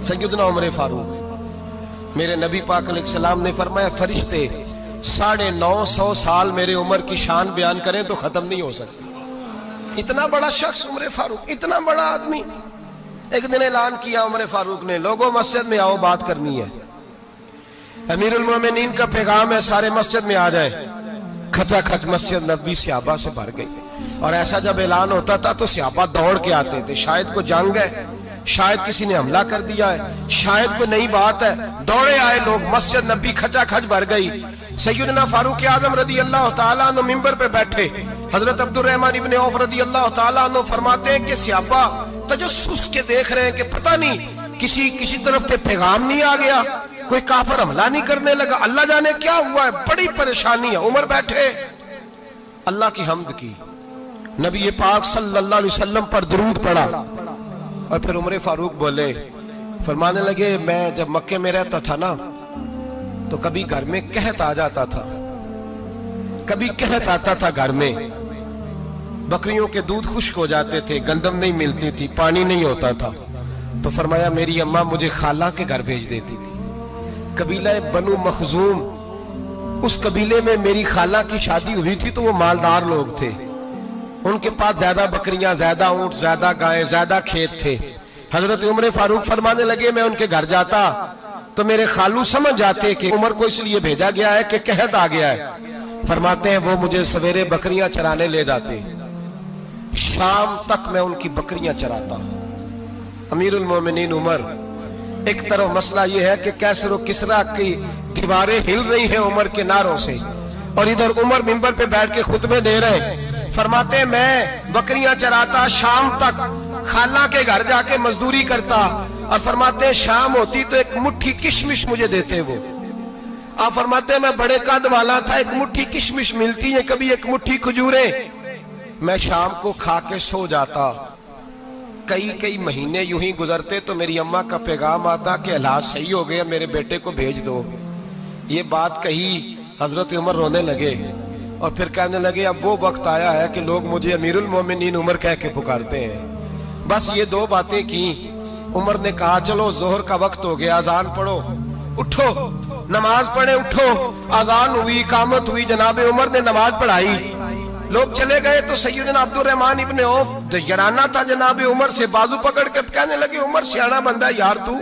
सैयदना उमर फारूक, मेरे नबी पाक अलैहिस्सलाम ने फरमाया फरिश्ते 950 साल मेरे उमर की शान बयान करें तो खत्म नहीं हो सकती। इतना बड़ा शख्स उमर फारूक, इतना बड़ा आदमी। एक दिन ऐलान किया उमर फारूक ने, लोगों मस्जिद में आओ, बात करनी है। अमीरुल मोमिनीन का पैगाम है, सारे मस्जिद में आ जाए। खचाखच मस्जिद नबी सहाबा से भर गई। और ऐसा जब ऐलान होता था तो सहाबा दौड़ के आते थे, शायद को जंग है, शायद किसी ने हमला कर दिया है, शायद कोई नई बात है। दौड़े आए लोग, मस्जिद नबी खचाखच भर गई। सैयदना फारूक आजम रदी अल्लाह तआला अन्हु मिंबर पे बैठे। हजरत अब्दुर्रहमान इब्ने औफ रदी अल्लाह तआला अन्हु फरमाते हैं कि सहाबा तजस्सुस के देख रहे हैं कि पता नहीं किसी तरफ से पैगाम नहीं आ गया, कोई काफिर हमला नहीं करने लगा, अल्लाह जाने क्या हुआ है, बड़ी परेशानी है। उमर बैठे, अल्लाह की हम्द की, नबी पाक सल्लल्लाहु अलैहि वसल्लम पर दुरूद पढ़ा और फिर उमर फारूक बोले, फरमाने लगे, मैं जब मक्के में रहता था ना तो कभी घर में कहत आ जाता था, कभी कहत आता था घर में, बकरियों के दूध खुश्क हो जाते थे, गंदम नहीं मिलती थी, पानी नहीं होता था। तो फरमाया मेरी अम्मा मुझे खाला के घर भेज देती थी। कबीला बनु मखजूम, उस कबीले में मेरी खाला की शादी हुई थी तो वो मालदार लोग थे, उनके पास ज्यादा बकरियां, ज्यादा ऊंट, ज्यादा गायें, ज्यादा खेत थे। हजरत उमर फारूक फरमाने लगे, मैं उनके घर जाता तो मेरे खालू समझ जाते कि उमर को इसलिए भेजा गया है कि कहत आ गया है। फरमाते हैं वो मुझे सवेरे बकरियां चराने ले जाते, शाम तक मैं उनकी बकरियां चराता। अमीरुल मोमिनीन उमर, एक तरफ मसला यह है कि कैसर और किसरा की दीवारें हिल रही हैं उमर के नारों से, और इधर उमर मिंबर पे बैठ के खुतबे दे रहे। फरमाते हैं मैं बकरियां चराता, शाम तक खाला के घर जाके मजदूरी करता, और फरमाते हैं शाम होती तो एक मुट्ठी किशमिश मुझे देते वो। आप फरमाते हैं मैं बड़े कद वाला था, एक मुट्ठी किशमिश मिलती है, कभी एक मुट्ठी खजूरें, मैं शाम को खा के सो जाता। कई महीने यूं ही गुजरते तो मेरी अम्मा का पैगाम आता कि हालात सही हो गए, मेरे बेटे को भेज दो। ये बात कही, हजरत उमर रोने लगे और फिर कहने लगे, अब वो वक्त आया है कि लोग मुझे अमीरुल मोमिनीन उमर कह के पुकारते हैं। बस ये दो बातें की। उमर ने कहा चलो जोहर का वक्त हो गया, अजान पढ़ो, उठो नमाज पढ़े, उठो। अजान हुई, इकामत हुई, जनाबे उमर ने नमाज पढ़ाई, लोग चले गए तो सैयदना अब्दुर्रहमान इब्ने औफ यराना था जनाबे उमर से, बाजू पकड़ के कहने लगे, उमर सियाना बंदा यार, तू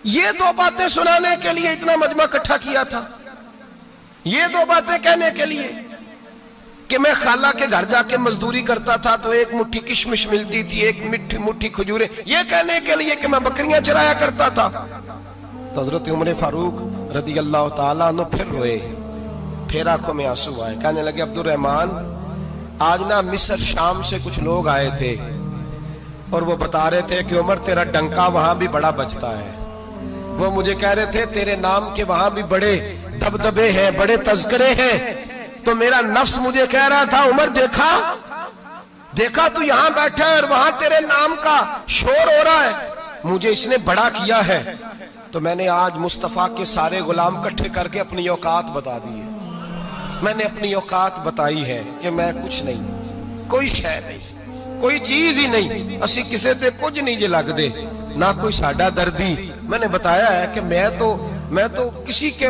ये दो बातें सुनाने के लिए इतना मजमा इकट्ठा किया था, ये दो बातें कहने के लिए कि मैं खाला के घर जाके मजदूरी करता था तो एक मुट्ठी किशमिश मिलती थी, एक मुट्ठी खजूरें, ये कहने के लिए कि मैं बकरियां चराया करता था। तो हजरत उमर फारूक रदी अल्लाह तआला अन्हु फिर रोए, फिर आंखों में आंसू आए। कहने लगे, अब्दुर्रहमान आज ना मिस्र शाम से कुछ लोग आए थे और वो बता रहे थे कि उमर तेरा डंका वहां भी बड़ा बजता है। वो मुझे कह रहे थे तेरे नाम के वहां भी बड़े दबदबे हैं, बड़े तज़किरे हैं। तो मेरा नफ्स मुझे कह रहा था, उमर देखा तू यहां बैठा है और वहां तेरे नाम का शोर हो रहा है, मुझे इसने बड़ा किया है। तो मैंने आज मुस्तफा के सारे गुलाम इकट्ठे करके अपनी औकात बता दी है। मैंने अपनी औकात बताई है कि मैं कुछ नहीं, कोई शय नहीं, कोई चीज ही नहीं, असी किसे से कुछ नहीं जे लगदे, ना कोई साडा दर्दी। मैंने बताया है कि मैं तो किसी के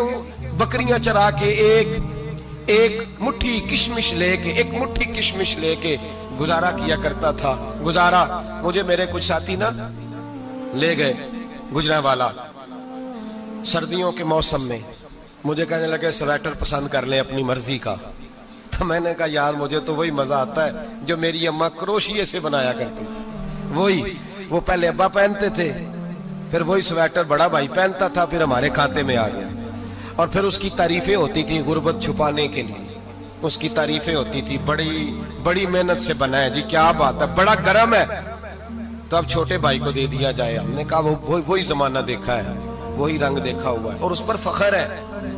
बकरियां चरा के एक मुट्ठी किशमिश लेके गुजारा किया करता था। गुजारा मुझे मेरे कुछ साथी ना ले गए गुजरांवाला, सर्दियों के मौसम में मुझे कहने लगे स्वेटर पसंद कर ले अपनी मर्जी का। तो मैंने कहा यार मुझे तो वही मजा आता है जो मेरी अम्मा क्रोशिये से बनाया करती थी, वही वो पहले अब्बा पहनते थे, फिर वही स्वेटर बड़ा भाई पहनता था, फिर हमारे खाते में आ गया। और फिर उसकी तारीफें होती थी गुर्बत छुपाने के लिए, उसकी तारीफें होती थी, बड़ी मेहनत से बना है जी, क्या बात है, बड़ा गर्म है, तो अब छोटे भाई को दे दिया जाए। हमने कहा वही जमाना देखा है, वही रंग देखा हुआ है और उस पर फख्र है।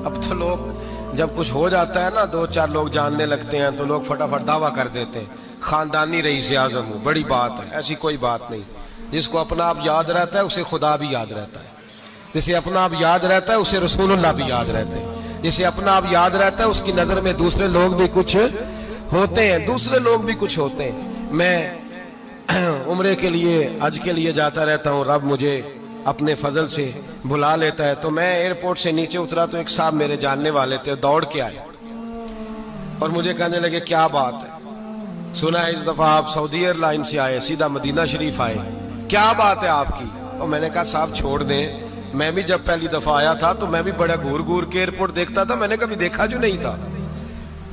अब तो लोग जब कुछ हो जाता है ना, 2-4 लोग जानने लगते हैं तो लोग फटाफट दावा कर देते हैं खानदानी रईस आज़म हूं, बड़ी बात है। ऐसी कोई बात नहीं, जिसको अपना आप याद रहता है उसे खुदा भी याद रहता है, जिसे अपना आप याद रहता है उसे रसूलुल्लाह भी याद रहते हैं, जिसे अपना आप याद रहता है उसकी नजर में दूसरे लोग भी कुछ होते हैं, मैं उम्रे के लिए, हज के लिए जाता रहता हूँ, रब मुझे अपने फजल से बुला लेता है। तो मैं एयरपोर्ट से नीचे उतरा तो एक साहब मेरे जानने वाले थे, दौड़ के आए और मुझे कहने लगे क्या बात है, सुना है इस दफा आप सऊदी एयरलाइन से आए, सीधा मदीना शरीफ आए, क्या बात है आपकी। और मैंने कहा साहब छोड़ दें, मैं भी जब पहली दफा आया था तो मैं भी बड़ा घूर घूर के एयरपोर्ट देखता था, मैंने कभी देखा जो नहीं था,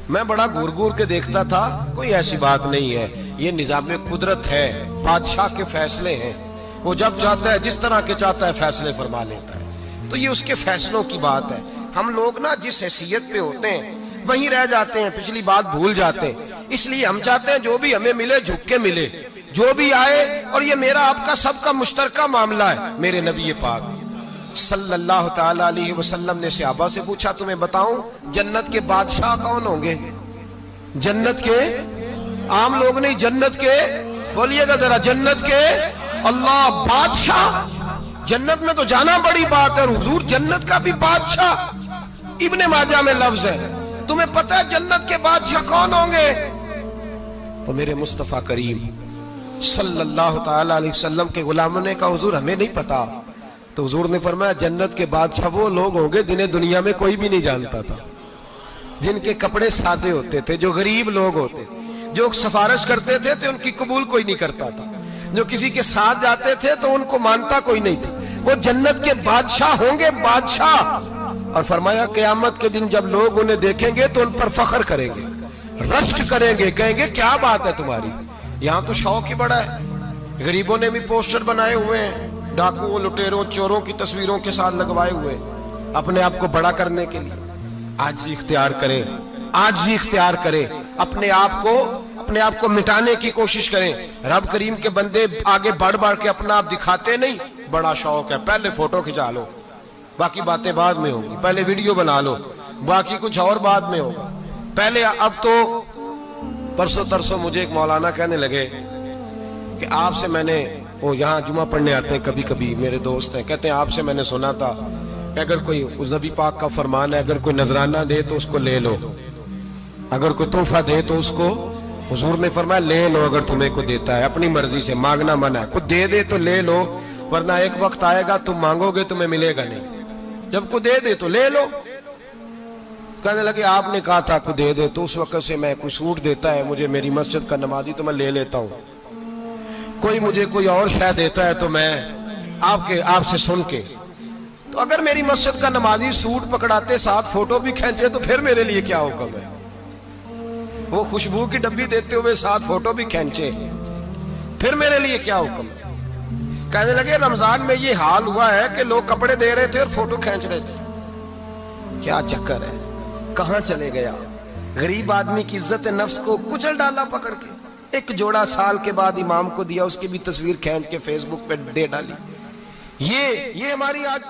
मैं बड़ा घूर घूर के देखता था, कोई ऐसी बात नहीं है, ये निजाम कुदरत है, बादशाह के फैसले हैं, वो जब चाहता है जिस तरह के चाहता है फैसले फरमा लेता है, तो ये उसके फैसलों की बात है। हम लोग ना जिस हैसियत पे होते हैं वहीं रह जाते हैं, पिछली बात भूल जाते हैं, इसलिए हम चाहते हैं जो भी हमें मिले झुक के मिले, जो भी आए, और ये मेरा आपका सबका मुश्तरका मामला है। मेरे नबी पाक सल्लल्लाहु ताला अलैहि वसल्लम ने सहाबा से पूछा तुम्हें बताऊं जन्नत के बादशाह कौन होंगे? जन्नत के आम लोग नहीं, जन्नत के, बोलिएगा जरा, जन्नत के अल्लाह बादशाह। जन्नत में तो जाना बड़ी बात है, हुजूर जन्नत का भी बादशाह, इब्ने माजा में लफ्ज है, तुम्हें पता है जन्नत के बादशाह कौन होंगे? तो मेरे मुस्तफा करीम सल्लल्लाहु ताला अलैहि वसल्लम के गुलामों ने कहा हुजूर हमें नहीं पता। तो हुजूर ने फरमाया जन्नत के बादशाह वो लोग होंगे जिन्हें दुनिया में कोई भी नहीं जानता था, जिनके कपड़े सादे होते थे, जो गरीब लोग होते, जो सिफारिश करते थे तो उनकी कबूल कोई नहीं करता था, जो किसी के साथ जाते थे तो उनको मानता कोई नहीं था, वो जन्नत के बादशाह होंगे, बादशाह। और फरमाया क़यामत के दिन जब लोग उन्हें देखेंगे तो उन पर फख्र करेंगे, रश्क करेंगे, कहेंगे क्या बात है तुम्हारी। यहाँ तो शौक ही बड़ा है, गरीबों ने भी पोस्टर बनाए हुए हैं, डाकुओं, लुटेरों, चोरों की तस्वीरों के साथ लगवाए हुए, अपने आप को बड़ा करने के लिए। आज ही इख्तियार करें, आज ही इख्तियार करें, अपने आप को मिटाने की कोशिश करें। रब करीम के बंदे आगे बढ़ बढ़ के अपना आप दिखाते नहीं, बड़ा शौक है, पहले फोटो खिंचा लो, बाकी बातें बाद में होंगी, पहले वीडियो बना लो, बाकी कुछ और बाद में होगा, पहले। अब तो परसों तरसों मुझे एक मौलाना कहने लगे कि आपसे मैंने, वो यहाँ जुमा पढ़ने आते हैं कभी कभी, मेरे दोस्त हैं, कहते हैं आपसे मैंने सुना था कि अगर कोई उस नबी पाक का फरमान है, अगर कोई नजराना दे तो उसको ले लो, अगर कोई तोहफा दे तो उसको, हुजूर ने फरमाया ले लो, अगर तुम्हें को देता है, अपनी मर्जी से, मांगना मना है, कुछ दे दे तो ले लो, वरना एक वक्त आएगा तुम मांगोगे तुम्हें मिलेगा नहीं, जब को दे दे तो ले लो। कहने लगे आपने कहा था को दे दे, तो उस वक्त से मैं, कोई सूट देता है मुझे मेरी मस्जिद का नमाजी तो मैं ले लेता हूँ, कोई मुझे कोई और शायद देता है तो मैं आपसे सुन के, तो अगर मेरी मस्जिद का नमाजी सूट पकड़ाते साथ फोटो भी खींचे तो फिर मेरे लिए क्या हुक्म है? वो खुशबू की डब्बी देते हुए साथ फोटो भी खींचे, फिर मेरे लिए क्या हुक्म है? कहने लगे रमजान में ये हाल हुआ है कि लोग कपड़े दे रहे थे और फोटो खींच रहे थे, क्या चक्कर है, कहां चले गया? गरीब आदमी की इज्जत नफ्स को कुचल डाला पकड़ के। एक जोड़ा साल के बाद इमाम को दिया, उसकी भी तस्वीर खींच के फेसबुक पे दे डाली। ये हमारी आज